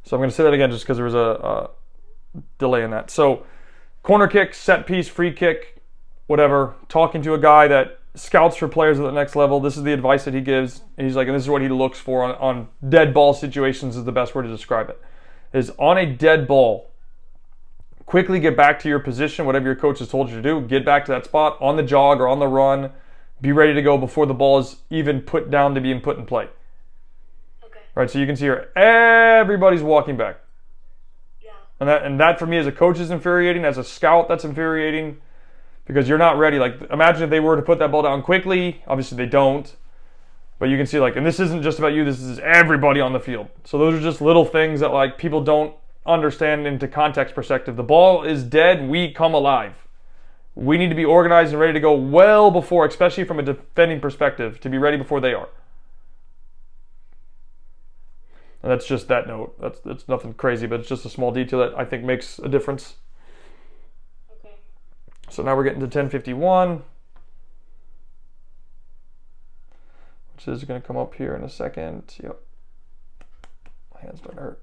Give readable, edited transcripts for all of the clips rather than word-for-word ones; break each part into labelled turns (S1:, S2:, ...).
S1: So I'm going to say that again just because there was a delay in that. So corner kick, set piece, free kick, whatever, talking to a guy that scouts for players at the next level. This is the advice that he gives. And he's like, and this is what he looks for on dead ball situations is the best word to describe it. Is on a dead ball, quickly get back to your position, whatever your coach has told you to do. Get back to that spot on the jog or on the run. Be ready to go before the ball is even put down to being put in play.
S2: Okay.
S1: Right, so you can see here, everybody's walking back.
S2: Yeah.
S1: And that for me as a coach is infuriating. As a scout, that's infuriating because you're not ready. Like, imagine if they were to put that ball down quickly. Obviously, they don't. But you can see, like, and this isn't just about you. This is everybody on the field. So those are just little things that, like, people don't understand into context perspective. The ball is dead. We come alive. We need to be organized and ready to go well before, especially from a defending perspective, to be ready before they are. And that's just that note. That's nothing crazy, but it's just a small detail that I think makes a difference.
S2: Okay.
S1: So now we're getting to 10:51, which is going to come up here in a second. Yep. My hand's starting to hurt.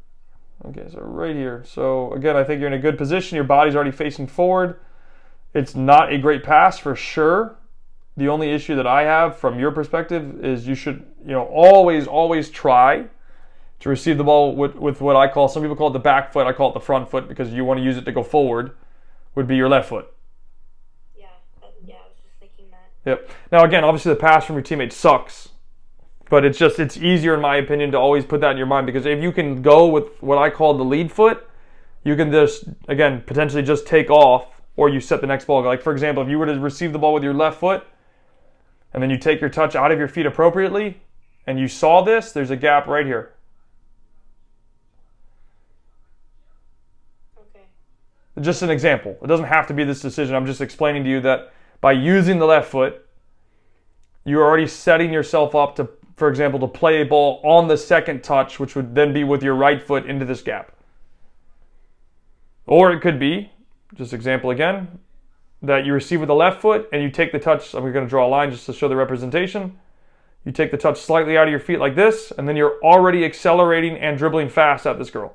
S1: Okay, so right here. So again, I think you're in a good position. Your body's already facing forward. It's not a great pass for sure. The only issue that I have from your perspective is you should, always try to receive the ball with what I call, some people call it the back foot, I call it the front foot because you want to use it to go forward, would be your left foot.
S2: Yeah, I was just thinking that.
S1: Yep. Now again, obviously the pass from your teammate sucks, but it's easier in my opinion to always put that in your mind because if you can go with what I call the lead foot, you can just, again, potentially just take off or you set the next ball. Like for example, if you were to receive the ball with your left foot and then you take your touch out of your feet appropriately and you saw this, there's a gap right here. Just an example. It doesn't have to be this decision. I'm just explaining to you that by using the left foot, you're already setting yourself up to, for example, to play a ball on the second touch, which would then be with your right foot into this gap. Or it could be, just example again, that you receive with the left foot and you take the touch. I'm going to draw a line just to show the representation. You take the touch slightly out of your feet like this, and then you're already accelerating and dribbling fast at this girl.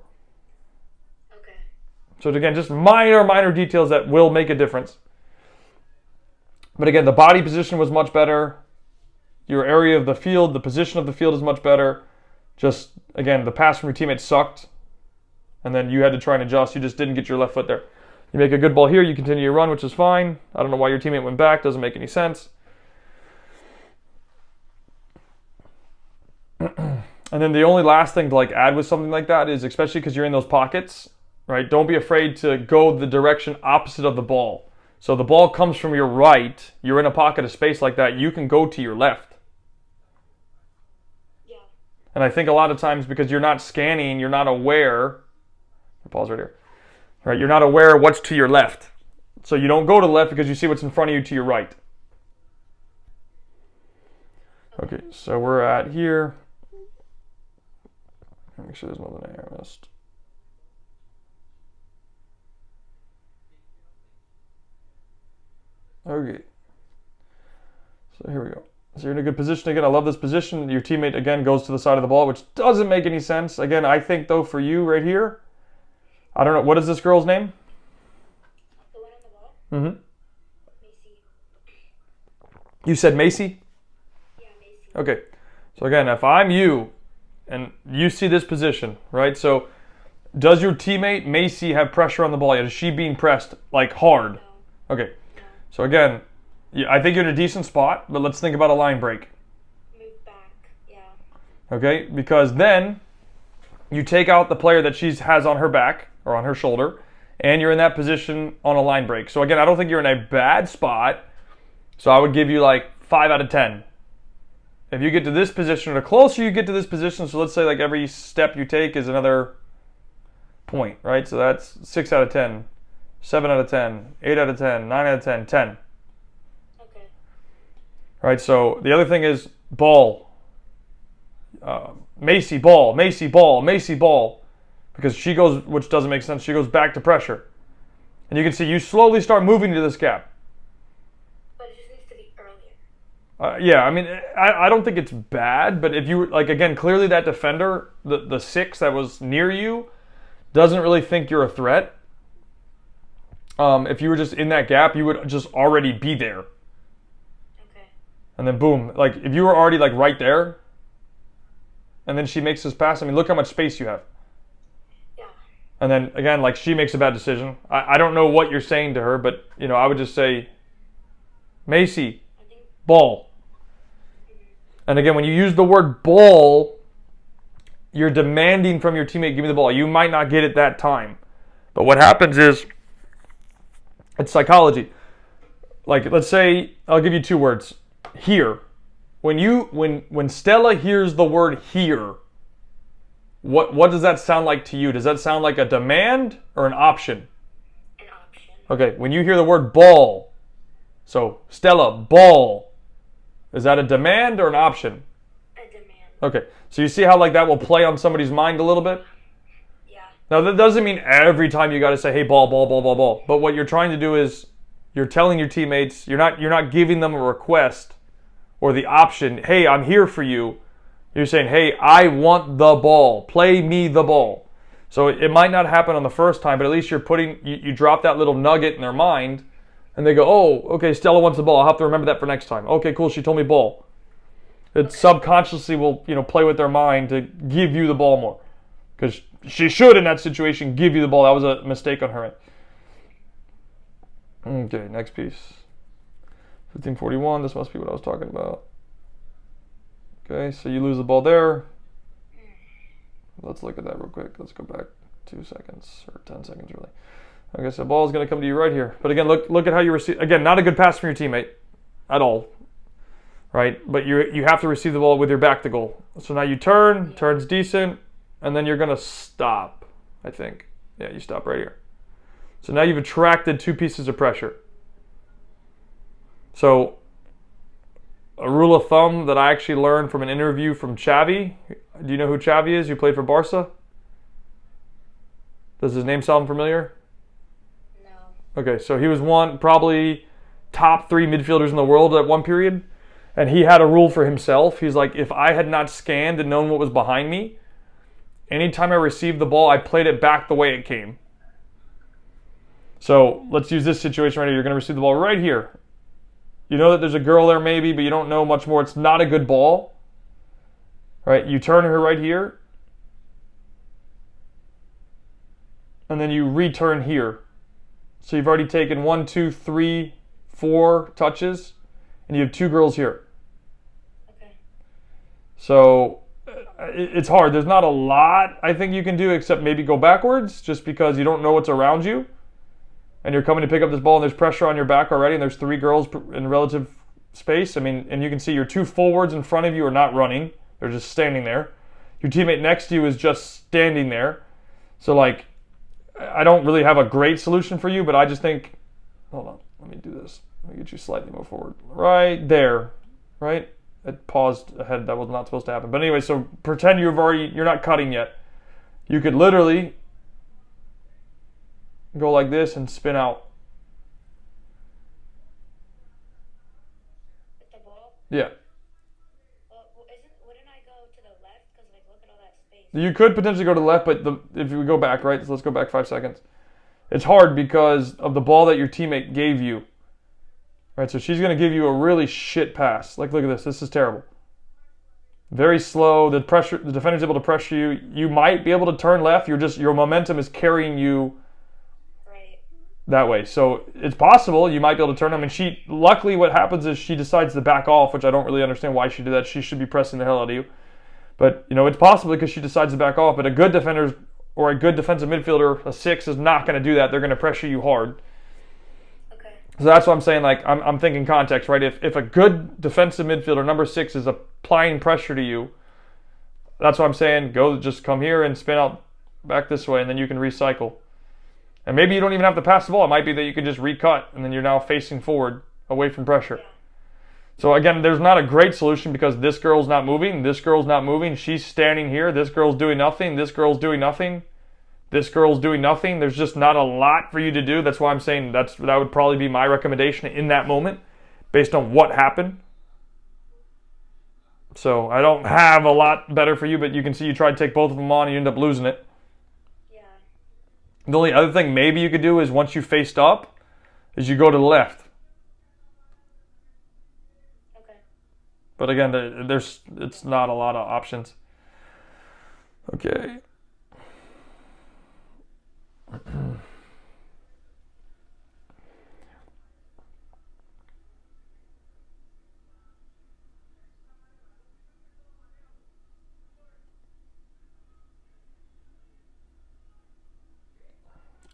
S1: So again, just minor details that will make a difference. But again, the body position was much better. Your area of the field, the position of the field is much better. Just, again, the pass from your teammate sucked. And then you had to try and adjust. You just didn't get your left foot there. You make a good ball here. You continue your run, which is fine. I don't know why your teammate went back. Doesn't make any sense. And then the only last thing to add with something like that is, especially because you're in those pockets, right? Don't be afraid to go the direction opposite of the ball. So the ball comes from your right. You're in a pocket of space like that. You can go to your left.
S2: Yeah.
S1: And I think a lot of times because you're not scanning, you're not aware. Pause right here. Right? You're not aware what's to your left. So you don't go to the left because you see what's in front of you to your right. Okay, so we're at here. Make sure there's nothing there I missed. Okay, so here we go. So you're in a good position again. I love this position. Your teammate, again, goes to the side of the ball, which doesn't make any sense. Again, I think, though, for you right here, I don't know. What is this girl's name?
S2: The one on the ball?
S1: Mm-hmm.
S2: Macy.
S1: You said Macy?
S2: Yeah, Macy.
S1: Okay. So again, if I'm you and you see this position, right? So does your teammate, Macy, have pressure on the ball? Is she being pressed, hard?
S2: No.
S1: Okay. So again, I think you're in a decent spot, but let's think about a line break.
S2: Move back, yeah.
S1: Okay? Because then you take out the player that she has on her back or on her shoulder, and you're in that position on a line break. So again, I don't think you're in a bad spot. So I would give you 5 out of 10. If you get to this position, or the closer you get to this position, so let's say every step you take is another point, right? So that's 6 out of 10. 7 out of 10, 8 out of 10, 9 out of 10, 10.
S2: Okay.
S1: Right, so the other thing is ball. Macy, ball, Macy, ball, Macy, ball. Because she goes, which doesn't make sense, she goes back to pressure. And you can see you slowly start moving to this gap.
S2: But it just needs to be earlier.
S1: Yeah, I mean, I don't think it's bad, but if you, again, clearly that defender, the 6 that was near you, doesn't really think you're a threat. If you were just in that gap, you would just already be there.
S2: Okay.
S1: And then boom, like if you were already like right there, and then she makes this pass, I mean, look how much space you have.
S2: Yeah.
S1: And then again, like she makes a bad decision. I don't know what you're saying to her, but I would just say, Macy,
S2: I think.
S1: ball. And again, when you use the word ball, you're demanding from your teammate, give me the ball. You might not get it that time. But what happens is, it's psychology. Like, let's say, I'll give you 2 words. Here. When Stella hears the word here, what does that sound like to you? Does that sound like a demand or an option?
S2: An option.
S1: Okay, when you hear the word ball, so Stella, ball, is that a demand or an option?
S2: A demand.
S1: Okay, so you see how like that will play on somebody's mind a little bit?
S2: Yeah.
S1: Now that doesn't mean every time you got to say, hey, ball, ball, ball, ball, ball. But what you're trying to do is you're telling your teammates, you're not giving them a request or the option, hey, I'm here for you. You're saying, hey, I want the ball. Play me the ball. So it might not happen on the first time, but at least you drop that little nugget in their mind, and they go, oh, okay, Stella wants the ball. I'll have to remember that for next time. Okay, cool, she told me ball. It subconsciously will, play with their mind to give you the ball more. Because she should, in that situation, give you the ball. That was a mistake on her end. Okay, next piece. 1541, this must be what I was talking about. Okay, so you lose the ball there. Let's look at that real quick. Let's go back 2 seconds, or 10 seconds really. Okay, so the ball is going to come to you right here. But again, look at how you receive. Again, not a good pass from your teammate at all. Right? But you have to receive the ball with your back to goal. So now you turns decent, and then you're going to stop, I think. Yeah, you stop right here. So now you've attracted 2 pieces of pressure. So a rule of thumb that I actually learned from an interview from Xavi. Do you know who Xavi is? Who played for Barca? Does his name sound familiar?
S2: No.
S1: Okay, so he was probably top 3 midfielders in the world at one period. And he had a rule for himself. He's like, if I had not scanned and known what was behind me, anytime I received the ball, I played it back the way it came. So let's use this situation right here. You're going to receive the ball right here. You know that there's a girl there maybe, but you don't know much more. It's not a good ball. Right? You turn her right here. And then you return here. So you've already taken 1, 2, 3, 4 touches. And you have 2 girls here.
S2: Okay.
S1: So it's hard. There's not a lot I think you can do except maybe go backwards just because you don't know what's around you. And you're coming to pick up this ball and there's pressure on your back already and there's 3 girls in relative space. I mean, and you can see your 2 forwards in front of you are not running. They're just standing there. Your teammate next to you is just standing there. So like, I don't really have a great solution for you, but I just think, hold on, let me do this. Let me get you slightly more forward. Right there, right? It paused ahead. That was not supposed to happen. But anyway, so pretend you're not cutting yet. You could literally go like this and spin out.
S2: With the ball?
S1: Yeah.
S2: Well, wouldn't I go to the left? Because like, look at all that space.
S1: You could potentially go to the left, but if you go back, right? So let's go back 5 seconds. It's hard because of the ball that your teammate gave you. Right, so she's going to give you a really shit pass. Like, look at this. This is terrible. Very slow. The defender's able to pressure you. You might be able to turn left. Your momentum is carrying you
S2: Right.
S1: that way. So it's possible you might be able to turn them. And luckily what happens is she decides to back off, which I don't really understand why she did that. She should be pressing the hell out of you. But, it's possible because she decides to back off. But a good defender or a good defensive midfielder, a 6, is not going to do that. They're going to pressure you hard. So that's what I'm saying, like, I'm thinking context, right? If a good defensive midfielder, number 6, is applying pressure to you, that's what I'm saying, just come here and spin out back this way, and then you can recycle. And maybe you don't even have to pass the ball. It might be that you can just recut, and then you're now facing forward, away from pressure. So again, there's not a great solution because this girl's not moving, she's standing here, this girl's doing nothing, this girl's doing nothing. This girl's doing nothing. There's just not a lot for you to do. That's why I'm saying that would probably be my recommendation in that moment based on what happened. So I don't have a lot better for you, but you can see you tried to take both of them on and you end up losing it.
S2: Yeah.
S1: The only other thing maybe you could do is once you faced up, is you go to the left.
S2: Okay.
S1: But again, it's not a lot of options. Okay.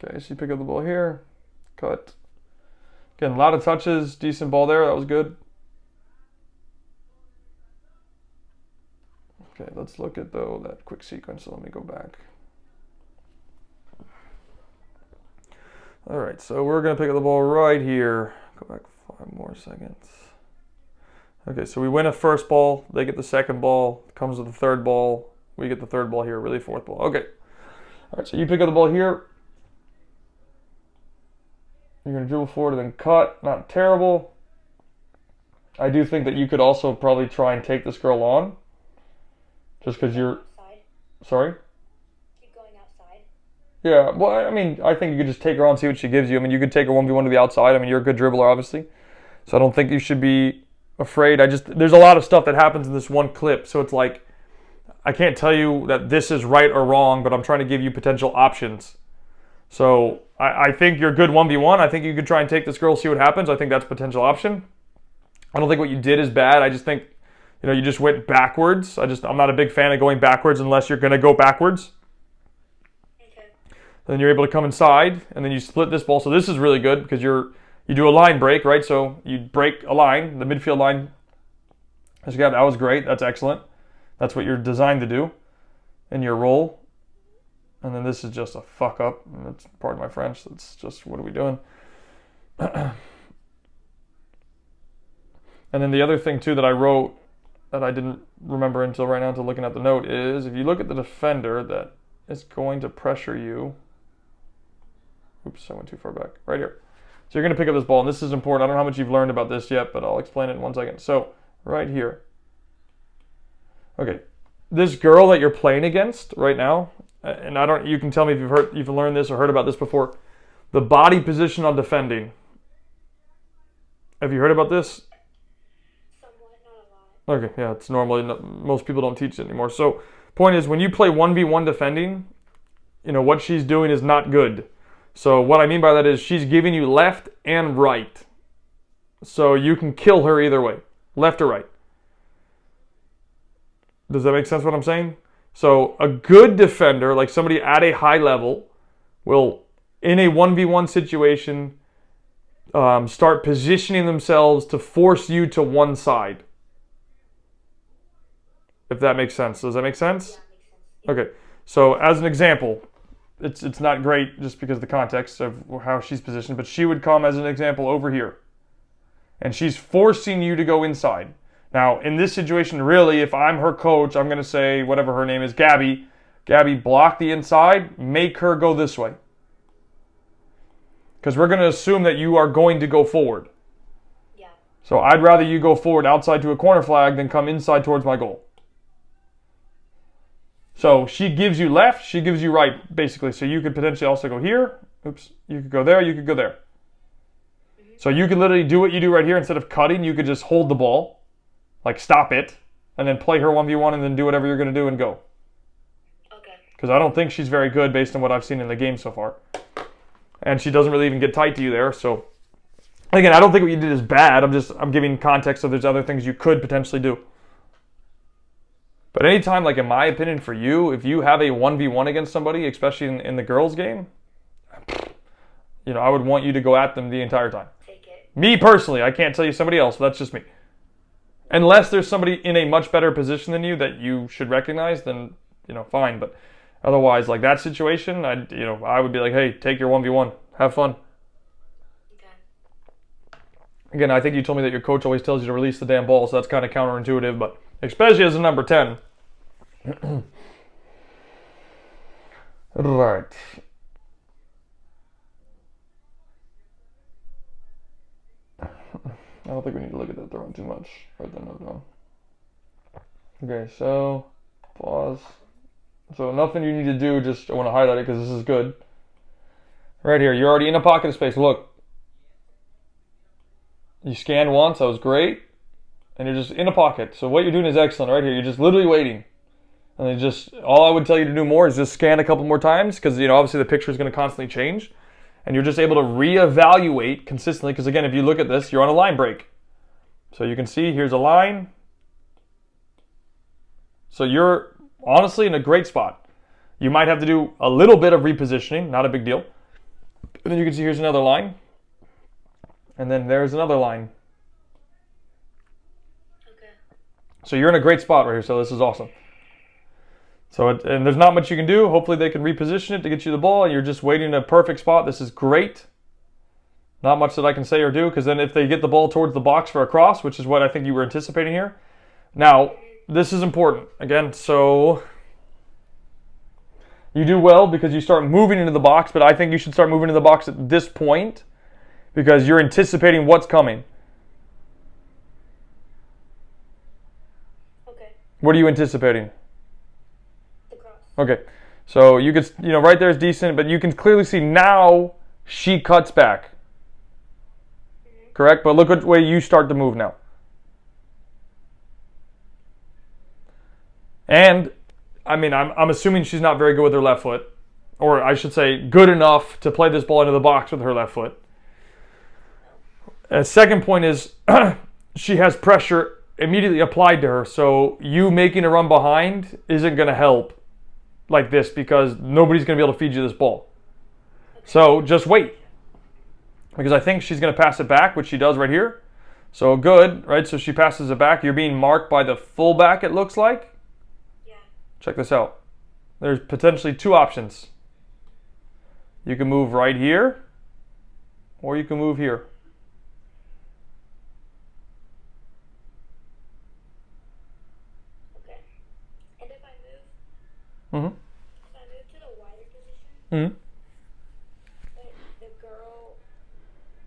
S1: Okay, so you pick up the ball here, cut. Again, a lot of touches, decent ball there, that was good. Okay, let's look at though that quick sequence, so let me go back. All right, so we're gonna pick up the ball right here. Go back 5 more seconds. Okay, so we win a first ball, they get the second ball, comes with the third ball, we get the third ball here, really fourth ball. Okay, all right, so you pick up the ball here. You're going to dribble forward and then cut. Not terrible. I do think that you could also probably try and take this girl on. Just because you're...
S2: Outside.
S1: Sorry?
S2: Keep going outside.
S1: Yeah, well, I mean, I think you could just take her on, see what she gives you. I mean, you could take her 1v1 to the outside. I mean, you're a good dribbler, obviously. So I don't think you should be afraid. There's a lot of stuff that happens in this one clip. So it's like, I can't tell you that this is right or wrong, but I'm trying to give you potential options. So I think you're good 1v1. I think you could try and take this girl, see what happens. I think that's a potential option. I don't think what you did is bad. I just think, you just went backwards. I'm not a big fan of going backwards unless you're going to go backwards.
S2: Okay.
S1: Then you're able to come inside, and then you split this ball. So this is really good because you do a line break, right? So you break a line, the midfield line. That was great. That's excellent. That's what you're designed to do in your role. And then this is just a fuck up. That's pardon my French. That's just, what are we doing? And then the other thing too that I wrote that I didn't remember until right now until looking at the note is if you look at the defender that is going to pressure you. Oops, I went too far back. Right here. So you're going to pick up this ball, and this is important. I don't know how much you've learned about this yet, but I'll explain it in 1 second. So right here. Okay. This girl that you're playing against right now, and you can tell me if you've learned this or heard about this before. The body position on defending. Have you heard about this?
S2: Somewhat, not a lot.
S1: Okay, yeah, it's normally, most people don't teach it anymore. So, point is, when you play 1v1 defending, what she's doing is not good. So, what I mean by that is she's giving you left and right. So, you can kill her either way, left or right. Does that make sense what I'm saying? So a good defender, like somebody at a high level, will, in a 1v1 situation, start positioning themselves to force you to one side. If that makes sense. Does that make sense?
S2: Yeah, makes sense.
S1: Okay. So as an example, it's not great just because of the context of how she's positioned, but she would come as an example over here. And she's forcing you to go inside. Now, in this situation, really, if I'm her coach, I'm going to say, whatever her name is, Gabby, block the inside, make her go this way. Because we're going to assume that you are going to go forward.
S2: Yeah.
S1: So I'd rather you go forward outside to a corner flag than come inside towards my goal. So she gives you left, she gives you right, basically. So you could potentially also go here. Oops, you could go there, you could go there. Mm-hmm. So you could literally do what you do right here. Instead of cutting, you could just hold the ball. Like, stop it, and then play her 1v1 and then do whatever you're going to do and go.
S2: Okay.
S1: Because I don't think she's very good based on what I've seen in the game so far. And she doesn't really even get tight to you there, so... Again, I don't think what you did is bad. I'm giving context so there's other things you could potentially do. But anytime, like in my opinion for you, if you have a 1v1 against somebody, especially in the girls' game, I would want you to go at them the entire time.
S2: Take it.
S1: Me personally, I can't tell you somebody else, but that's just me. Unless there's somebody in a much better position than you that you should recognize, then, fine. But otherwise, like that situation, I would be like, hey, take your 1v1. Have fun.
S2: Okay.
S1: Again, I think you told me that your coach always tells you to release the damn ball, so that's kind of counterintuitive, but especially as a number 10. Right. I don't think we need to look at that throwing too much. Write that note down. Okay, so pause. So nothing you need to do, just I want to highlight it because this is good. Right here, you're already in a pocket of space. Look, you scanned once, that was great, and you're just in a pocket. So what you're doing is excellent right here. You're just literally waiting. And then just, all I would tell you to do more is just scan a couple more times because, obviously the picture is going to constantly change. And you're just able to reevaluate consistently because, again, if you look at this, you're on a line break. So you can see here's a line. So you're honestly in a great spot. You might have to do a little bit of repositioning, not a big deal. And then you can see here's another line. And then there's another line.
S2: Okay.
S1: So you're in a great spot right here. So this is awesome. So, and there's not much you can do. Hopefully they can reposition it to get you the ball. And you're just waiting in a perfect spot. This is great. Not much that I can say or do, because then if they get the ball towards the box for a cross, which is what I think you were anticipating here. Now, this is important. Again, so you do well because you start moving into the box, but I think you should start moving into the box at this point because you're anticipating what's coming.
S2: Okay.
S1: What are you anticipating?
S2: The cross.
S1: Okay. So you could, right there is decent, but you can clearly see now she cuts back. Correct? But look at the way you start to move now. And, I'm assuming she's not very good with her left foot. Or I should say, good enough to play this ball into the box with her left foot. And second point is, she has pressure immediately applied to her. So you making a run behind isn't going to help like this because nobody's going to be able to feed you this ball. So just wait. Because I think she's going to pass it back, which she does right here. So good, right? So she passes it back. You're being marked by the fullback, it looks like.
S2: Yeah.
S1: Check this out. There's potentially two options. You can move right here, or you can move here.
S2: Okay. And if I move?
S1: Mm-hmm.
S2: If I move to the wider position?
S1: Mm-hmm.
S2: The girl...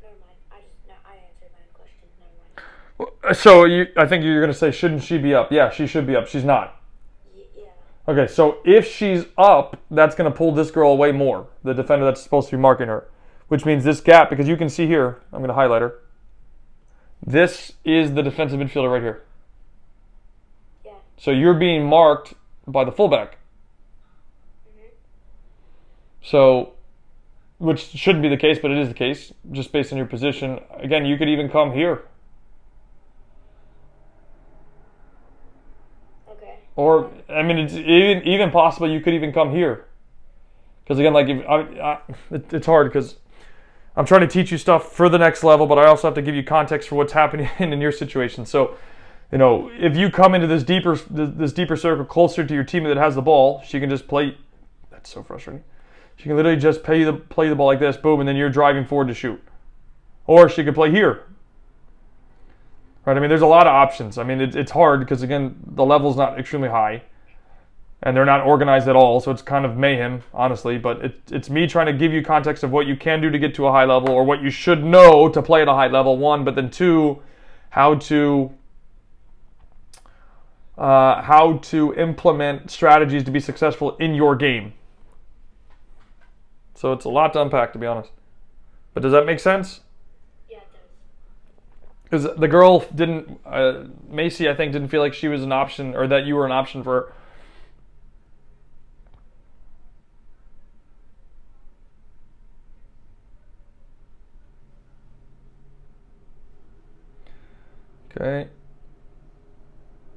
S2: Never mind. I answered my question. Never mind.
S1: So I think you're going to say, shouldn't she be up? Yeah, she should be up. She's not.
S2: Yeah.
S1: Okay, so if she's up, that's going to pull this girl away more, the defender that's supposed to be marking her, which means this gap, because you can see here, I'm going to highlight her. This is the defensive midfielder right here.
S2: Yeah.
S1: So you're being marked by the fullback.
S2: Mm-hmm.
S1: So, which shouldn't be the case, but it is the case, just based on your position. Again, you could even come here. Or, it's even possible you could even come here. Because again, it's hard because I'm trying to teach you stuff for the next level, but I also have to give you context for what's happening in your situation. So, if you come into this deeper circle closer to your teammate that has the ball, she can just play. That's so frustrating. She can literally just play the ball like this, boom, and then you're driving forward to shoot. Or she could play here. Right, there's a lot of options. It's hard because, again, the level's not extremely high. And they're not organized at all, so it's kind of mayhem, honestly. But it's me trying to give you context of what you can do to get to a high level or what you should know to play at a high level, one. But then two, how to implement strategies to be successful in your game. So it's a lot to unpack, to be honest. But does that make sense? Because the girl didn't, Macy, I think, didn't feel like she was an option or that you were an option for her. Okay.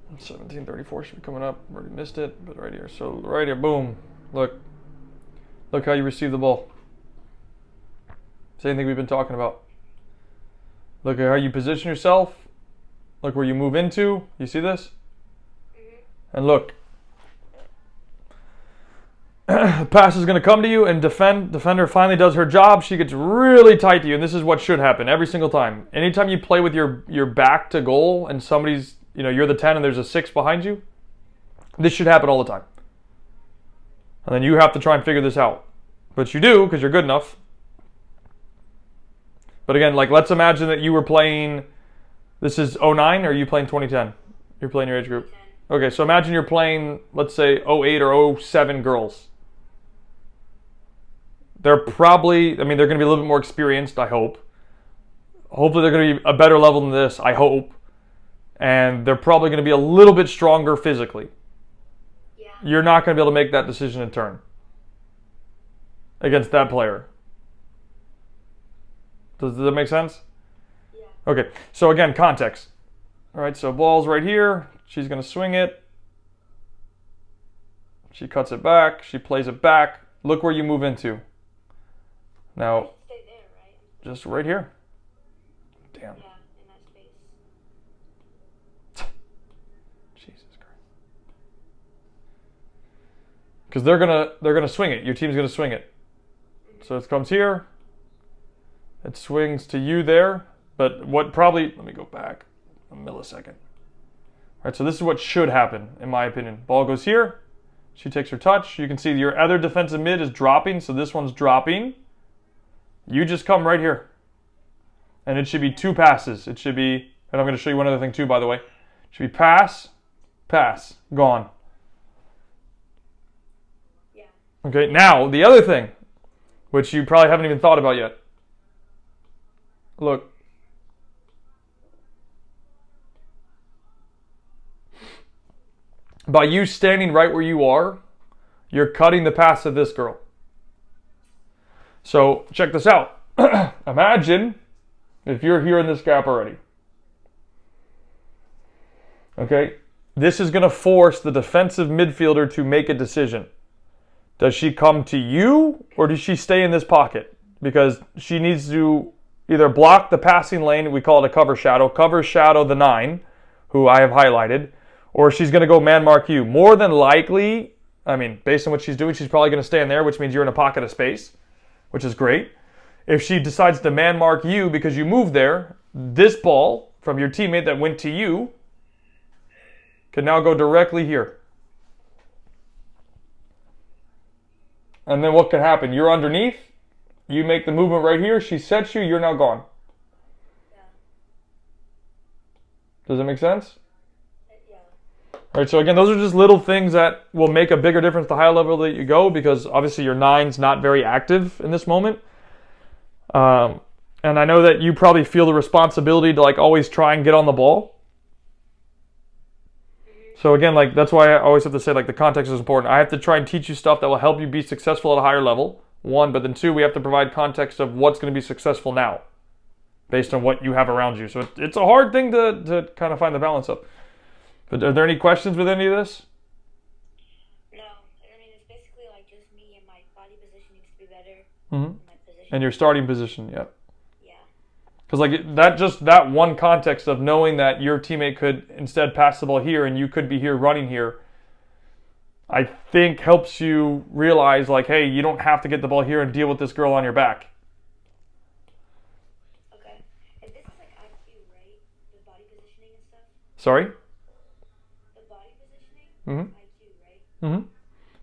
S1: 1734 should be coming up. Already missed it, but right here. So right here, boom. Look how you receive the ball. Same thing we've been talking about. Look at how you position yourself. Look where you move into. You see this? Mm-hmm. And look. The pass is going to come to you and defender finally does her job. She gets really tight to you, and this is what should happen every single time. Anytime you play with your back to goal and somebody's, you're the 10 and there's a 6 behind you, this should happen all the time. And then you have to try and figure this out. But you do because you're good enough. But again, let's imagine that you were playing, this is 09, or are you playing 2010? You're playing your age group. Okay, so imagine you're playing, let's say, 08 or 07 girls. they're probably, I mean, they're going to be a little bit more experienced, I hope. Hopefully they're going to be a better level than this, I hope. And they're probably going to be a little bit stronger physically.
S2: Yeah.
S1: You're not going to be able to make that decision in turn against that player. Does that make sense?
S2: Yeah.
S1: Okay, so again, context. All right, so ball's right here. She's going to swing it. She cuts it back. She plays it back. Look where you move into. Now,
S2: Stay there, right?
S1: just right here. Damn.
S2: Yeah, in that space.
S1: Jesus Christ. Because they're gonna swing it. Your team's gonna swing it. So it comes here. It swings to you there. But what probably, let me go back a millisecond. All right, so this is what should happen, in my opinion. Ball goes here. She takes her touch. You can see your other defensive mid is dropping, so this one's dropping. You just come right here. And it should be 2 passes. It should be, and I'm going to show you one other thing too, by the way. It should be pass, pass, gone.
S2: Yeah.
S1: Okay, now the other thing, which you probably haven't even thought about yet. Look. By you standing right where you are, you're cutting the pass of this girl. So check this out. Imagine if you're here in this gap already. Okay, this is going to force the defensive midfielder to make a decision. Does she come to you or does she stay in this pocket? Because she needs to either block the passing lane, we call it a cover shadow the 9, who I have highlighted, or she's going to go man mark you. More than likely, I mean, based on what she's doing, she's probably going to stand there, which means you're in a pocket of space, which is great. If she decides to man mark you because you moved there, this ball from your teammate that went to you can now go directly here. And then what could happen? You're underneath. You make the movement right here. She sets you. You're now gone.
S2: Yeah.
S1: Does that make sense?
S2: Yeah.
S1: All right, so again, those are just little things that will make a bigger difference the higher level that you go, because obviously your 9's not very active in this moment. And I know that you probably feel the responsibility to like always try and get on the ball. So again, like that's why I always have to say like the context is important. I have to try and teach you stuff that will help you be successful at a higher level. 1, but then 2, we have to provide context of what's going to be successful now based on what you have around you. So it's a hard thing to kind of find the balance of. But are there any questions with any of this?
S2: No. I mean, it's basically like just me and my body position needs to be better.
S1: Mm-hmm.
S2: My position.
S1: And your starting position, yeah.
S2: Yeah.
S1: Because like that one context of knowing that your teammate could instead pass the ball here and you could be here running here, I think helps you realize like, hey, you don't have to get the ball here and deal with this girl on your back.
S2: Okay. And this is like IQ, right? The body positioning and stuff?
S1: Sorry?
S2: The body positioning?
S1: Mm-hmm.
S2: IQ, right?
S1: Mm-hmm.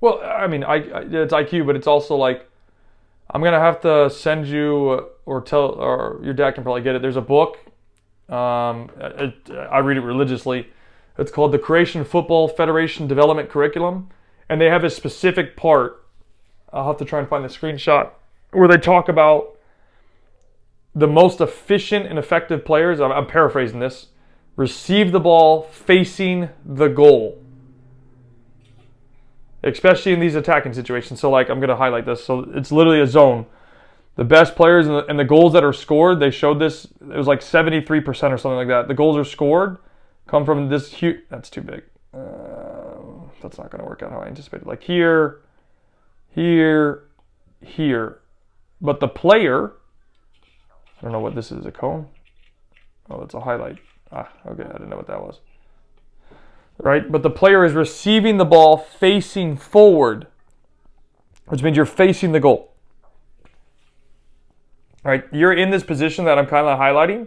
S1: Well, I mean, it's IQ, but it's also like, I'm going to have to send you or your dad can probably get it. There's a book. I read it religiously. It's called the Croatian Football Federation Development Curriculum. And they have a specific part, I'll have to try and find the screenshot, where they talk about the most efficient and effective players, I'm paraphrasing this, receive the ball facing the goal. Especially in these attacking situations. So like, I'm going to highlight this. So it's literally a zone. The best players and the goals that are scored, they showed this, it was like 73% or something like that. The goals are scored come from this huge, that's too big. That's not going to work out how I anticipated. Like here, here, here. But the player, I don't know what this is, a cone? Oh, it's a highlight. Okay, I didn't know what that was. Right, but the player is receiving the ball facing forward, which means you're facing the goal. All right, you're in this position that I'm kind of highlighting.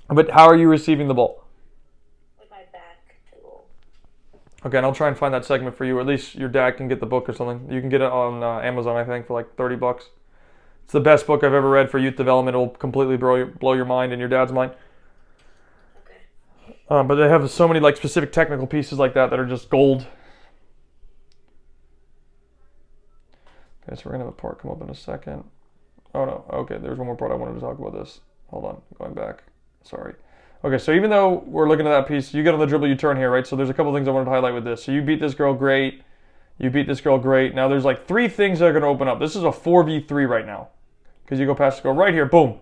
S1: But how are you receiving the ball?
S2: With my back to goal.
S1: Okay, and I'll try and find that segment for you. Or at least your dad can get the book or something. You can get it on Amazon, I think, for like $30. It's the best book I've ever read for youth development. It will completely blow your mind and your dad's mind.
S2: Okay.
S1: But they have so many like specific technical pieces like that are just gold. Okay, so we're going to have a part come up in a second. Oh, no. Okay, there's one more part I wanted to talk about this. Hold on. Going back. Sorry. Okay, so even though we're looking at that piece, you get on the dribble, you turn here, right? So there's a couple things I wanted to highlight with this. So you beat this girl, great. You beat this girl, great. Now there's like 3 things that are going to open up. This is a 4v3 right now. Because you go past this girl right here, boom.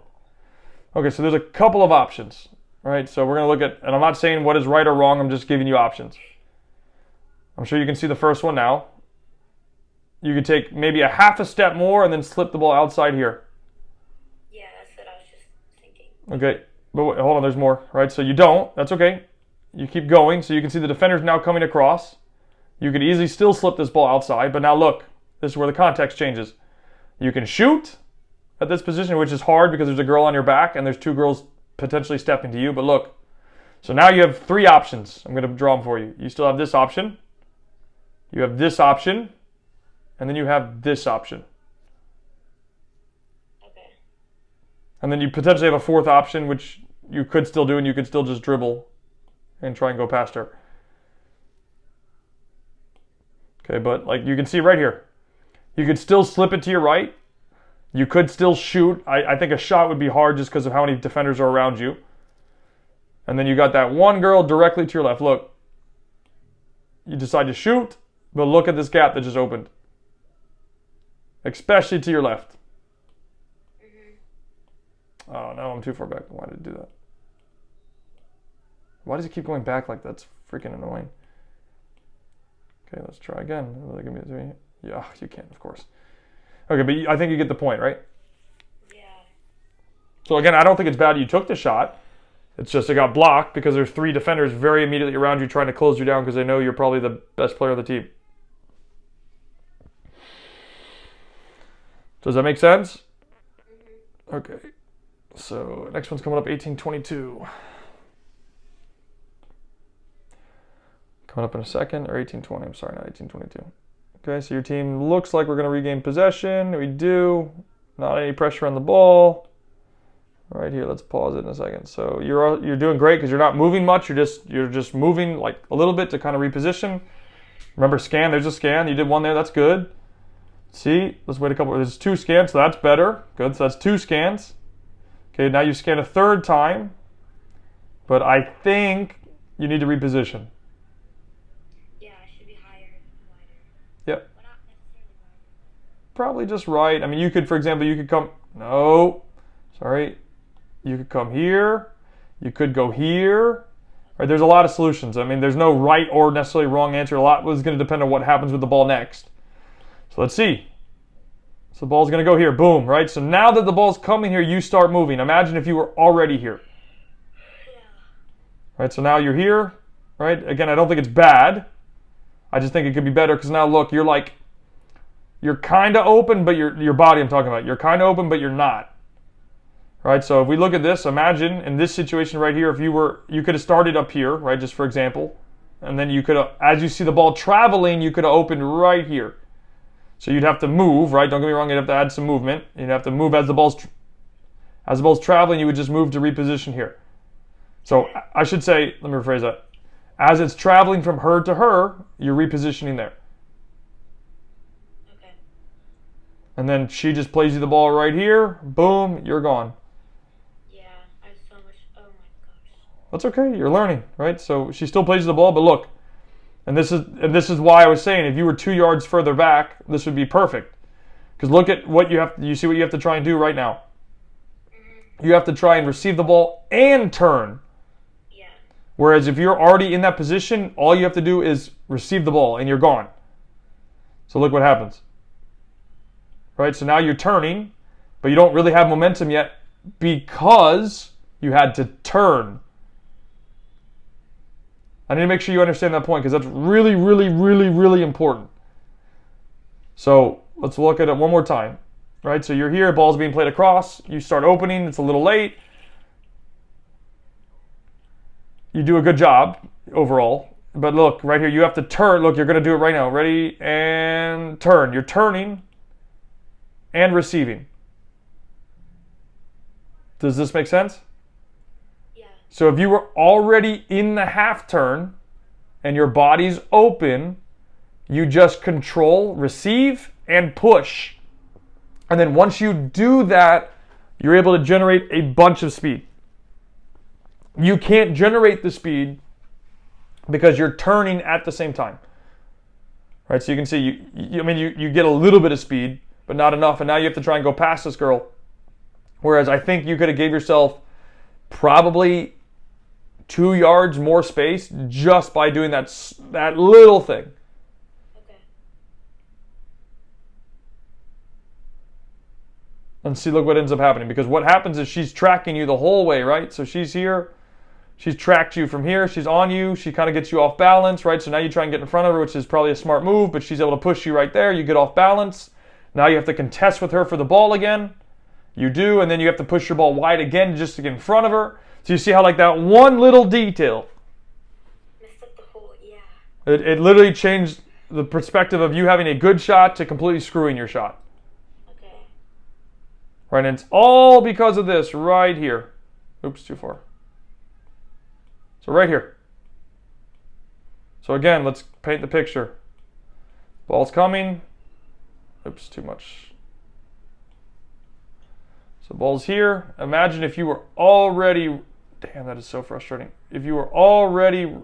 S1: Okay, so there's a couple of options, right? So we're going to look at, and I'm not saying what is right or wrong, I'm just giving you options. I'm sure you can see the first one now. You could take maybe a half a step more and then slip the ball outside here.
S2: Yeah, that's what I was just thinking.
S1: Okay, but wait, hold on, there's more, right? So you don't, that's okay. You keep going, so you can see the defender's now coming across. You could easily still slip this ball outside, but now look, this is where the context changes. You can shoot at this position, which is hard because there's a girl on your back and there's 2 girls potentially stepping to you, but look. So now you have 3 options. I'm going to draw them for you. You still have this option. You have this option. And then you have this option.
S2: Okay.
S1: And then you potentially have a 4th option, which you could still do, and you could still just dribble and try and go past her. Okay, but like you can see right here, you could still slip it to your right. You could still shoot. I think a shot would be hard just because of how many defenders are around you. And then you got that one girl directly to your left. Look, you decide to shoot, but look at this gap that just opened. Especially to your left. Mm-hmm. Oh, no, I'm too far back. Why did it do that? Why does it keep going back like that? That's freaking annoying. Okay, let's try again. Give me a 3. Yeah, you can, of course. Okay, but I think you get the point, right?
S2: Yeah.
S1: So again, I don't think it's bad you took the shot. It's just it got blocked because there's 3 defenders very immediately around you trying to close you down because they know you're probably the best player on the team. Does that make sense? Mm-hmm. Okay. So next one's coming up 1822. Coming up in a second, or 1820. I'm sorry, not 1822. Okay, so your team looks like we're going to regain possession. We do. Not any pressure on the ball. Right here, let's pause it in a second. So you're doing great because you're not moving much. You're just moving like a little bit to kind of reposition. Remember, scan. There's a scan. You did one there. That's good. See, let's wait a couple. There's 2 scans, so that's better. Good. So that's 2 scans. Okay, now you scan a 3rd time, but I think you need to reposition.
S2: Yeah, I should be higher and wider.
S1: Yep.
S2: Well, not necessarily wider.
S1: Probably just right. I mean, you could, for example, you could come. No, sorry. You could come here. You could go here. Right? There's a lot of solutions. I mean, there's no right or necessarily wrong answer. A lot is going to depend on what happens with the ball next. So let's see. So the ball's going to go here. Boom, right? So now that the ball's coming here, you start moving. Imagine if you were already here.
S2: Yeah.
S1: Right? So now you're here. Right? Again, I don't think it's bad. I just think it could be better because now look, you're kind of open, but your body I'm talking about. You're kind of open, but you're not. Right? So if we look at this, imagine in this situation right here, if you could have started up here, right? Just for example. And then you could have, as you see the ball traveling, you could have opened right here. So you'd have to move, right? Don't get me wrong, you'd have to add some movement. You'd have to move as the ball's traveling, you would just move to reposition here. So I should say, let me rephrase that. As it's traveling from her to her, you're repositioning there.
S2: Okay.
S1: And then she just plays you the ball right here. Boom, you're gone.
S2: Yeah, I have so much. Oh my gosh.
S1: That's okay, you're learning, right? So she still plays you the ball, but look. And this is why I was saying if you were 2 yards further back, this would be perfect. Because look at what you see what you have to try and do right now. You have to try and receive the ball and turn.
S2: Yeah.
S1: Whereas if you're already in that position, all you have to do is receive the ball and you're gone. So look what happens. Right? So now you're turning, but you don't really have momentum yet because you had to turn. I need to make sure you understand that point because that's really, really, really, really important. So let's look at it one more time. Right? So you're here, ball's being played across. You start opening, it's a little late. You do a good job overall. But look, right here, you have to turn. Look, you're going to do it right now. Ready? And turn. You're turning and receiving. Does this make sense? So if you were already in the half turn and your body's open, you just control, receive, and push. And then once you do that, you're able to generate a bunch of speed. You can't generate the speed because you're turning at the same time. Right? So you can see, you get a little bit of speed, but not enough. And now you have to try and go past this girl. Whereas I think you could have gave yourself probably 2 yards more space just by doing that little thing.
S2: Okay.
S1: And see, look what ends up happening. Because what happens is she's tracking you the whole way, right? So she's here. She's tracked you from here. She's on you. She kind of gets you off balance, right? So now you try and get in front of her, which is probably a smart move, but she's able to push you right there. You get off balance. Now you have to contest with her for the ball again. You do, and then you have to push your ball wide again just to get in front of her. So you see how like that one little detail,
S2: Messed up the whole, yeah.
S1: it literally changed the perspective of you having a good shot to completely screwing your shot.
S2: Okay.
S1: Right, and it's all because of this right here. Oops, too far. So right here. So again, let's paint the picture. Ball's coming. Oops, too much. So ball's here. Imagine if you were already, damn, that is so frustrating. If you were already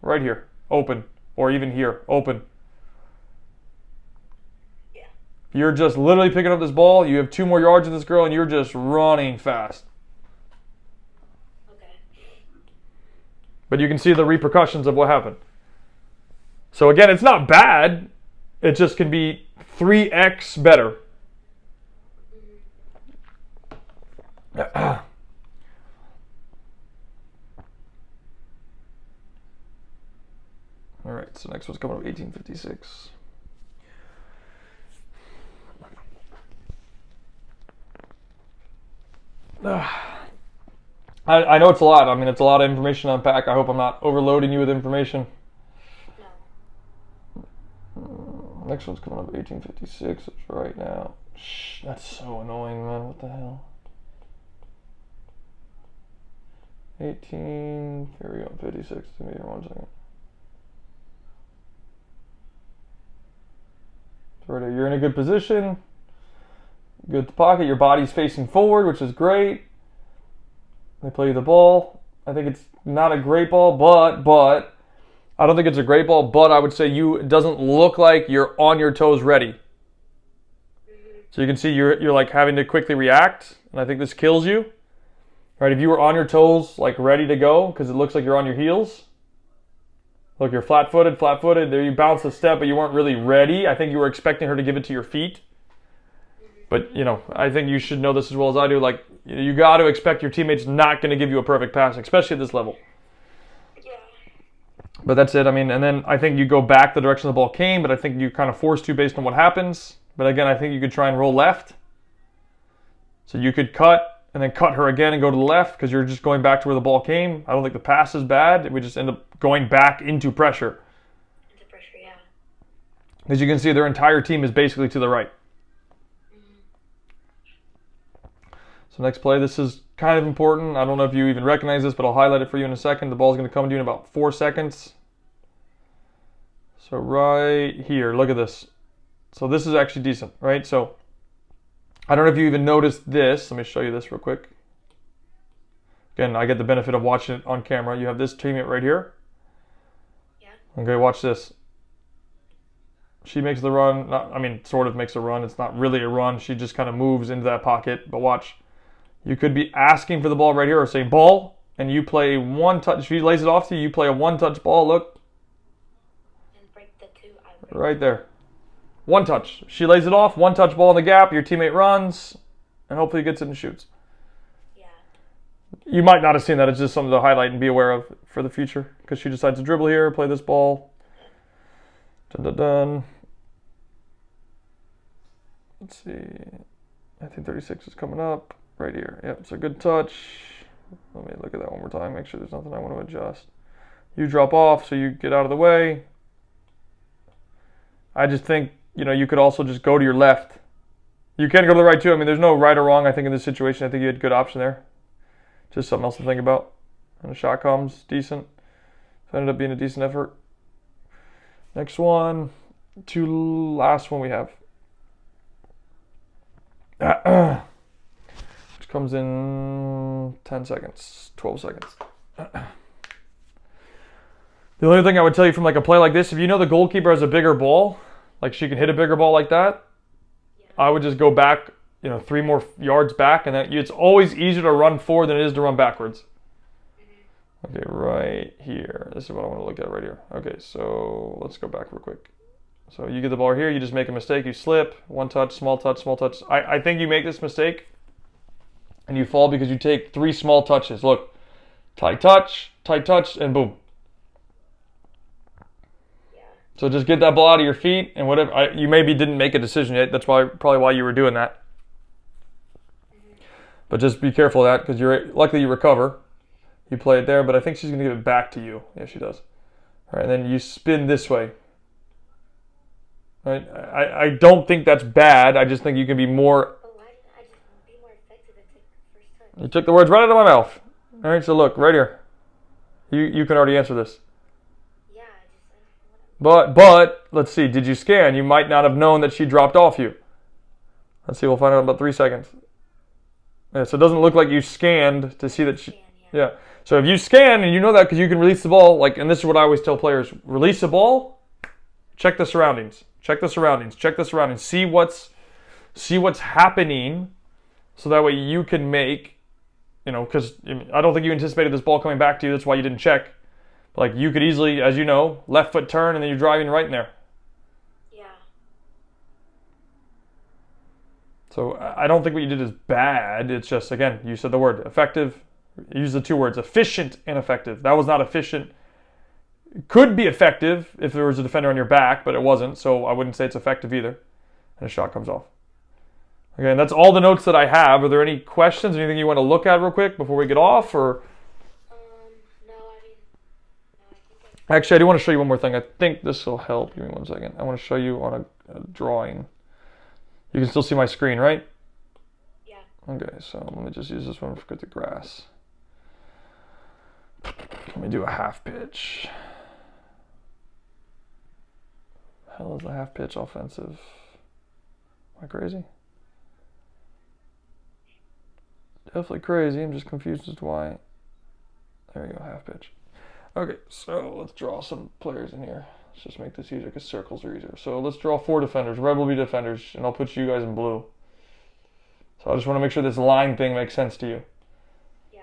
S1: right here, open, or even here, open.
S2: Yeah.
S1: You're just literally picking up this ball. You have 2 more yards of this girl, and you're just running fast.
S2: Okay.
S1: But you can see the repercussions of what happened. So again, it's not bad. It just can be 3x better. All right, so next one's coming up 1856. I know it's a lot. I mean, it's a lot of information to unpack. I hope I'm not overloading you with information.
S2: No.
S1: Next one's coming up 1856. It's right now. Shh, that's so annoying, man. What the hell? 18. Here we go. 56. Give me 1 second. So right here, you're in a good position. Good pocket. Your body's facing forward, which is great. They play you the ball. I think it's not a great ball, but I don't think it's a great ball, but I would say it doesn't look like you're on your toes ready. So you can see you're like having to quickly react, and I think this kills you. Right? If you were on your toes, like ready to go, because it looks like you're on your heels. Look, you're flat-footed. There you bounce a step, but you weren't really ready. I think you were expecting her to give it to your feet. But, I think you should know this as well as I do. Like, you got to expect your teammates not going to give you a perfect pass, especially at this level.
S2: Yeah.
S1: But that's it. I mean, and then I think you go back the direction the ball came, but I think you kind of forced to based on what happens. But again, I think you could try and roll left. So you could cut and then cut her again and go to the left because you're just going back to where the ball came. I don't think the pass is bad. We just end up going back into pressure.
S2: Into pressure, yeah.
S1: As you can see, their entire team is basically to the right. So next play, this is kind of important. I don't know if you even recognize this, but I'll highlight it for you in a second. The ball's going to come to you in about 4 seconds. So right here, look at this. So this is actually decent, right? So I don't know if you even noticed this. Let me show you this real quick. Again, I get the benefit of watching it on camera. You have this teammate right here.
S2: Yeah.
S1: Okay, watch this. She makes the run. Sort of makes a run. It's not really a run. She just kind of moves into that pocket. But watch. You could be asking for the ball right here or saying ball, and you play one touch. If she lays it off to you, you play a one-touch ball. Look.
S2: And break the 2.
S1: Right there. One touch. She lays it off. One-touch ball in the gap. Your teammate runs, and hopefully gets it and shoots.
S2: Yeah.
S1: You might not have seen that. It's just something to highlight and be aware of for the future. Because she decides to dribble here, play this ball. Dun, dun, dun. Let's see. I think 36 is coming up. Right here. Yep, so good touch. Let me look at that one more time. Make sure there's nothing I want to adjust. You drop off, so you get out of the way. I just think, you could also just go to your left. You can go to the right too. I mean, there's no right or wrong, I think, in this situation. I think you had a good option there. Just something else to think about. And the shot comes decent. So it ended up being a decent effort. Next one. Last one we have. which comes in 10 seconds, 12 seconds. The only thing I would tell you from like a play like this, if you know the goalkeeper has a bigger ball, like she can hit a bigger ball like that, I would just go back, 3 more yards back, and then it's always easier to run forward than it is to run backwards. Okay, right here. This is what I want to look at right here. Okay, so let's go back real quick. So you get the ball here, you just make a mistake, you slip, one touch, small touch, small touch. I think you make this mistake and you fall because you take 3 small touches. Look, tight touch, and boom. So just get that ball out of your feet and whatever. You maybe didn't make a decision yet. That's probably why you were doing that. But just be careful of that because luckily you recover. You play it there, but I think she's going to give it back to you. Yeah, she does. All right, and then you spin this way. Right? I don't think that's bad. I just think you can be more.
S2: Why didn't I just be more effective and take the first touch?
S1: You took the words right out of my mouth. All right, so look right here. You can already answer this.
S2: Yeah, I just.
S1: But let's see. Did you scan? You might not have known that she dropped off you. Let's see. We'll find out in about 3 seconds. Yeah, so it doesn't look like you scanned to see that she. Yeah. So if you scan and you know that because you can release the ball, and this is what I always tell players: release the ball, check the surroundings, check the surroundings, check the surroundings. See what's happening, so that way you can make, because I don't think you anticipated this ball coming back to you. That's why you didn't check. Like you could easily, as you know, left foot turn and then you're driving right in there.
S2: Yeah.
S1: So I don't think what you did is bad. It's just, again, you said the word effective. Use the 2 words, efficient and effective. That was not efficient. It could be effective if there was a defender on your back, but it wasn't. So I wouldn't say it's effective either. And a shot comes off. Okay, and that's all the notes that I have. Are there any questions? Anything you want to look at real quick before we get off? Or actually, I do want to show you one more thing. I think this will help. Give me 1 second. I want to show you on a drawing. You can still see my screen, right?
S2: Yeah.
S1: Okay, so let me just use this one for the grass. Let me do a half pitch. Hell is a half pitch offensive? Am I crazy? Definitely crazy. I'm just confused as to why. There you go, half pitch. Okay, so let's draw some players in here. Let's just make this easier because circles are easier. So let's draw 4 defenders. Red will be defenders, and I'll put you guys in blue. So I just want to make sure this line thing makes sense to you.
S2: Yeah.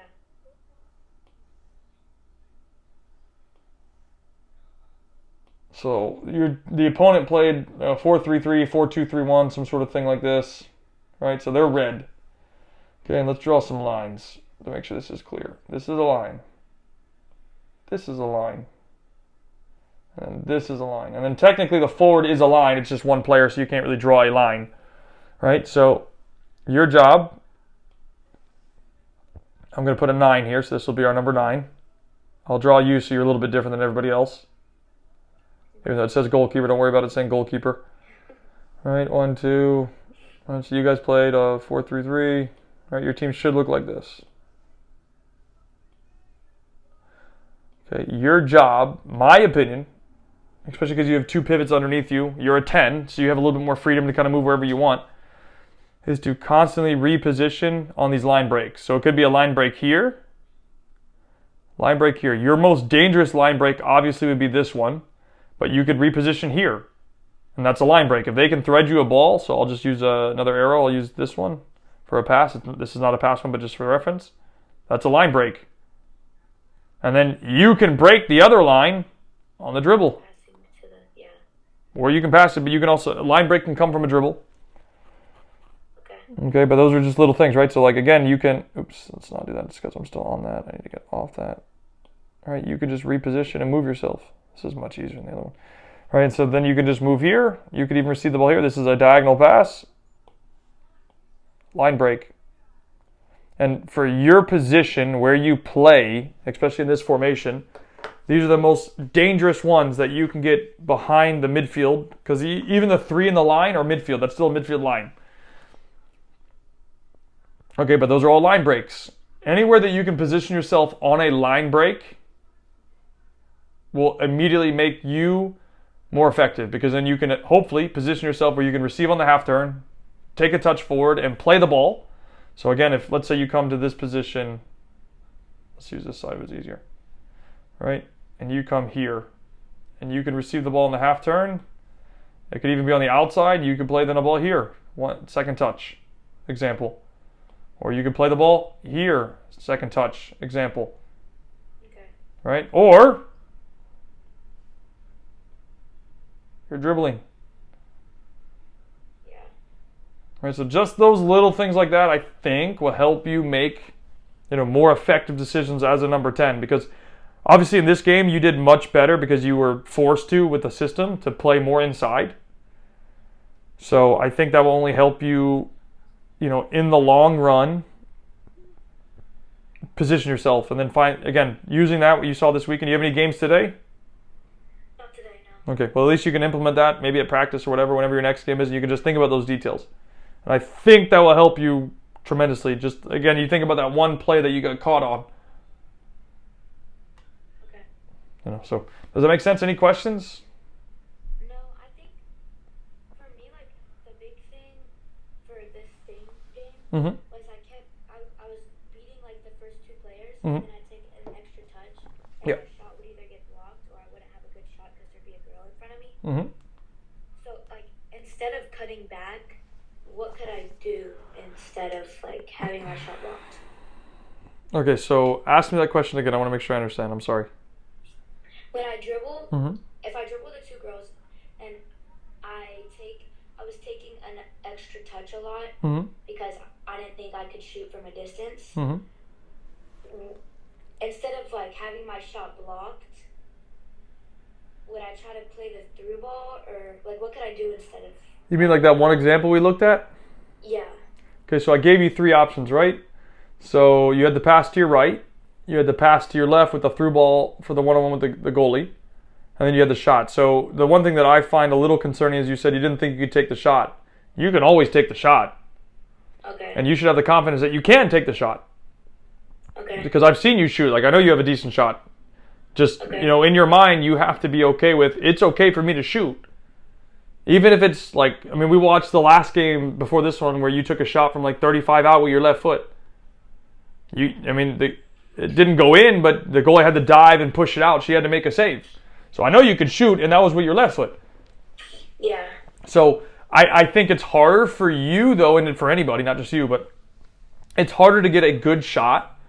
S1: So the opponent played 4-3-3, 4-2-3-1, some sort of thing like this, right? So they're red. Okay, and let's draw some lines to make sure this is clear. This is a line. This is a line. And this is a line. And then technically the forward is a line. It's just one player, so you can't really draw a line, right? So your job, I'm going to put a 9 here, so this will be our number 9. I'll draw you so you're a little bit different than everybody else. Even though it says goalkeeper, don't worry about it saying goalkeeper. All right, 1, 2. So you guys played 4-3-3. All right, your team should look like this. Okay, your job, my opinion, especially because you have 2 pivots underneath you, you're a 10, so you have a little bit more freedom to kind of move wherever you want, is to constantly reposition on these line breaks. So it could be a line break here, line break here. Your most dangerous line break obviously would be this one, but you could reposition here, and that's a line break. If they can thread you a ball, so I'll just use another arrow, I'll use this one for a pass. This is not a pass one, but just for reference. That's a line break. And then you can break the other line on the dribble. Or you can pass it, but you can also, a line break can come from a dribble. Okay, but those are just little things, right? So like again, you can, oops, let's not do that just because I'm still on that. I need to get off that. All right, you can just reposition and move yourself. This is much easier than the other one. All right, so then you can just move here. You could even receive the ball here. This is a diagonal pass. Line break. And for your position where you play, especially in this formation, these are the most dangerous ones that you can get behind the midfield, because even the 3 in the line are midfield. That's still a midfield line. Okay, but those are all line breaks. Anywhere that you can position yourself on a line break will immediately make you more effective, because then you can hopefully position yourself where you can receive on the half turn, take a touch forward and play the ball. So again, if let's say you come to this position, let's use this side, it's easier, right? And you come here, and you can receive the ball in the half turn. It could even be on the outside. You could play the ball here, second touch, example. Or you could play the ball here, second touch, example.
S2: Okay.
S1: Right? Or you're dribbling.
S2: Yeah.
S1: Right, so just those little things like that, I think, will help you make, more effective decisions as a number 10. Because obviously in this game, you did much better because you were forced to, with the system, to play more inside. So I think that will only help you, in the long run, position yourself. And then again, using that, what you saw this weekend. Do you have any games today?
S2: Not today, no.
S1: Okay, well, at least you can implement that, maybe at practice or whatever, whenever your next game is, and you can just think about those details. And I think that will help you tremendously. Just, again, you think about that one play that you got caught on.
S2: Okay.
S1: So does that make sense? Any questions?
S2: No, I think for me, like, the big thing for this same game
S1: Mm-hmm.
S2: was I was beating, like, the first two players,
S1: Mhm.
S2: and then I'd take an extra touch, and
S1: Yeah.
S2: my shot would either get blocked or I wouldn't have a good shot because there'd be a girl in front of me.
S1: Mm-hmm.
S2: So, like, instead of cutting back, what could I do instead of, like, having my shot blocked?
S1: Okay, so ask me that question again. I want to make sure I understand. I'm sorry.
S2: When I dribble,
S1: Mm-hmm.
S2: if I dribble the two girls and I was taking an extra touch a lot
S1: Mm-hmm.
S2: because I didn't think I could shoot from a distance.
S1: Mm-hmm.
S2: Instead of, like, having my shot blocked, would I try to play the through ball, or, like, what could I do instead of?
S1: You mean like that one example we looked at?
S2: Yeah.
S1: Okay, so I gave you 3 options, right? So you had the pass to your right, you had the pass to your left with the through ball for the one-on-one with the goalie, and then you had the shot. So the one thing that I find a little concerning is you said you didn't think you could take the shot. You can always take the shot,
S2: Okay.
S1: and you should have the confidence that you can take the shot.
S2: Okay.
S1: Because I've seen you shoot. Like, I know you have a decent shot. Just,
S2: Okay.
S1: in your mind, you have to be okay with, it's okay for me to shoot. Even if it's like, we watched the last game before this one where you took a shot from like 35 out with your left foot. It didn't go in, but the goalie had to dive and push it out. She had to make a save. So I know you could shoot, and that was with your left foot.
S2: Yeah.
S1: So I think it's harder for you, though, and for anybody, not just you, but it's harder to get a good shot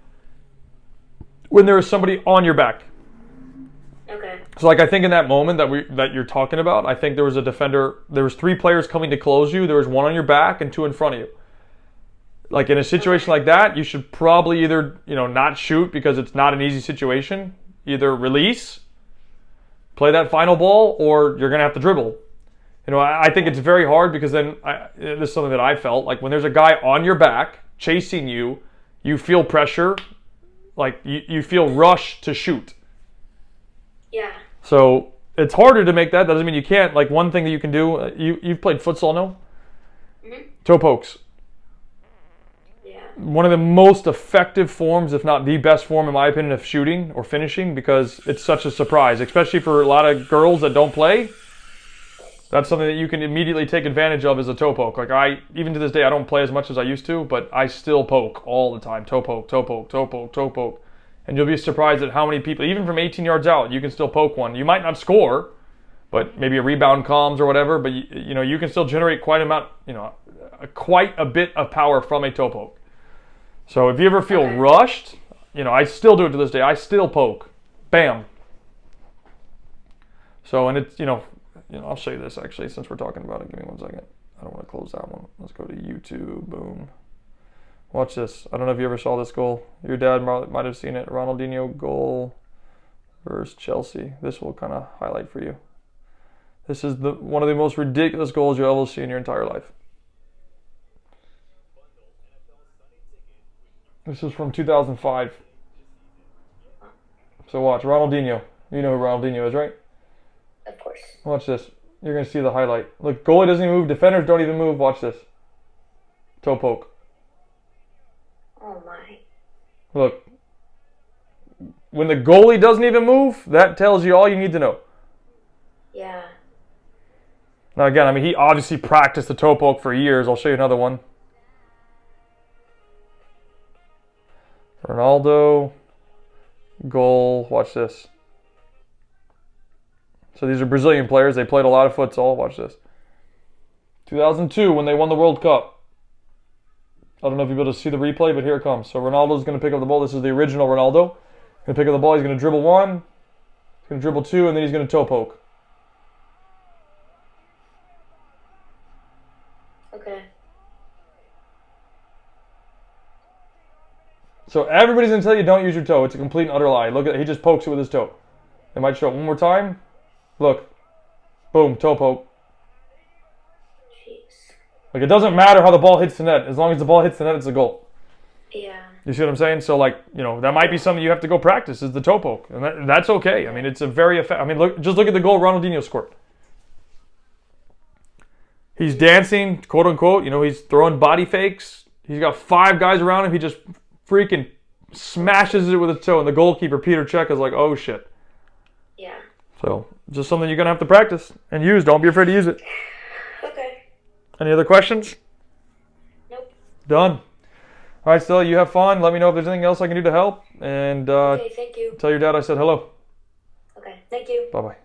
S1: when there is somebody on your back.
S2: Okay.
S1: So, like, I think in that moment that you're talking about, I think there was a defender. There was 3 players coming to close you. There was 1 on your back and 2 in front of you. Like, in a situation like that, you should probably either, not shoot because it's not an easy situation. Either release, play that final ball, or you're going to have to dribble. I think it's very hard because then, this is something that I felt, like when there's a guy on your back chasing you, you feel pressure, like you feel rush to shoot.
S2: Yeah.
S1: So it's harder to make that. That doesn't mean you can't. Like, one thing that you can do, you've played futsal, no?
S2: Mhm.
S1: Toe pokes.
S2: Yeah.
S1: One of the most effective forms, if not the best form, in my opinion, of shooting or finishing, because it's such a surprise, especially for a lot of girls that don't play. That's something that you can immediately take advantage of as a toe poke. Like, even to this day, I don't play as much as I used to, but I still poke all the time. Toe poke, toe poke, toe poke, toe poke. And you'll be surprised at how many people, even from 18 yards out, you can still poke one. You might not score, but maybe a rebound comes or whatever, but you can still generate quite a bit of power from a toe poke. So if you ever feel rushed, I still do it to this day. I still poke. Bam. So, and it's, I'll show you this actually since we're talking about it. Give me 1 second. I don't want to close that one. Let's go to YouTube. Boom. Watch this. I don't know if you ever saw this goal. Your dad might have seen it. Ronaldinho goal versus Chelsea. This will kind of highlight for you. This is one of the most ridiculous goals you'll ever see in your entire life. This is from 2005. So watch. Ronaldinho. You know who Ronaldinho is, right?
S2: Of course.
S1: Watch this. You're going to see the highlight. Look, goalie doesn't even move. Defenders don't even move. Watch this. Toe poke.
S2: Oh my.
S1: Look. When the goalie doesn't even move, that tells you all you need to know.
S2: Yeah.
S1: Now again, I mean, he obviously practiced the toe poke for years. I'll show you another one. Ronaldo, goal, watch this. So these are Brazilian players. They played a lot of futsal. Watch this. 2002, when they won the World Cup. I don't know if you'll be able to see the replay, but here it comes. So Ronaldo's going to pick up the ball. This is the original Ronaldo. Going to pick up the ball. He's going to dribble one. He's going to dribble two, and then he's going to toe poke.
S2: Okay.
S1: So everybody's going to tell you don't use your toe. It's a complete and utter lie. Look at it. He just pokes it with his toe. They might show it one more time. Look. Boom. Toe poke.
S2: Jeez.
S1: Like, it doesn't matter how the ball hits the net. As long as the ball hits the net, it's a goal.
S2: Yeah.
S1: You see what I'm saying? So, like, you know, that might be something you have to go practice is the toe poke. And that's okay. I mean, it's a very effective. I mean, just look at the goal Ronaldinho scored. He's dancing, quote unquote. You know, he's throwing body fakes. He's got 5 guys around him. He just freaking smashes it with his toe. And the goalkeeper, Peter Cech, is like, oh, shit.
S2: Yeah.
S1: So, just something you're going to have to practice and use. Don't be afraid to use it.
S2: Okay.
S1: Any other questions?
S2: Nope.
S1: Done. All right, Stella, you have fun. Let me know if there's anything else I can do to help. And
S2: Okay, thank you.
S1: tell your dad I said hello.
S2: Okay, thank you.
S1: Bye-bye.